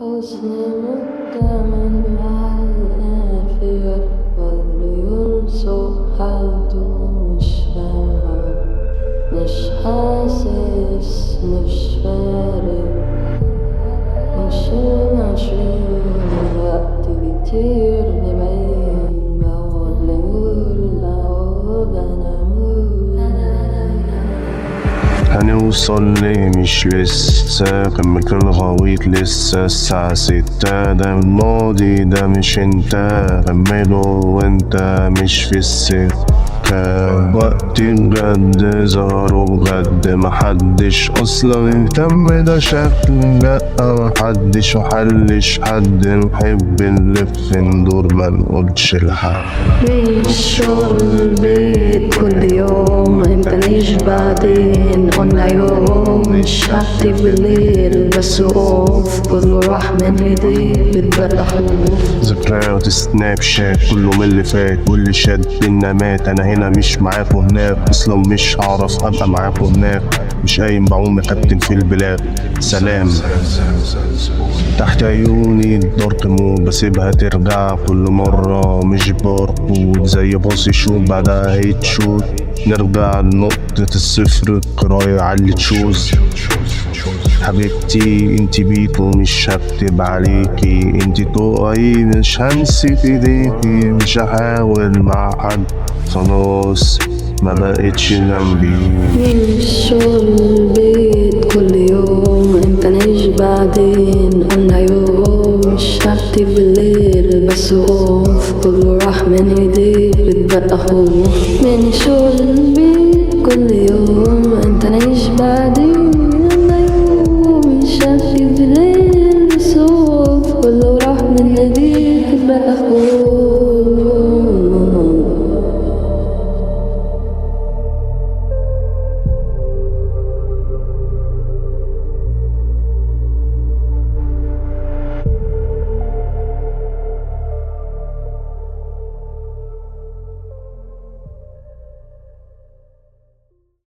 حزن مدة مع الآخرة واللي حد مش فاهم، مش حاسس، مش فارق، مش مشغول. وقت كتير نبين بقول نقول أنا هنوصل ليه مش لسه، كمل في الغويط لسه الساعة 6. ده الماضي ده مش انت، كمله وانت مش في السكة. وقت بجد ظهروا بجد، محدش اصلا اهتم، ده شكل لأ محدش وحلش حد. نحب نلف ندور ما نقولش لحد. مش شغل بيت كل يوم، مبنيش بعدين قلنا يوم. مش هكتب بالليل بس اوف، كله راح من ايدي بتبقى خوف. ذكريات سناب شات كله من اللي فات، واللي شاد بينا مات. انا هنا مش معاكوا هناك، اصلا مش هعرف ابقى معاكوا هناك. مش قايم بعوم كابتن في البلاد. سلام تحت عيوني الدارك مود، بسيبها ترجع كل مرة مش باركود. زي باص يشوط بعدها هيتشوت، نرجع لنقطة الصفر. القراية علي تشوز حبيبتي انتي بيتو، مش هكتب عليكي انتي تقعي، مش همسك ايديكي، مش هحاول مع حد. خلاص ما بقتش جنبي. مش شغل بيت كل يوم، مبنيش بعدين قلنا يوم. مش هكتب بالليل بس اوف، كله راح من ايدي بتبقى خوف. من شغل بيت كل يوم، مبنيش بعدين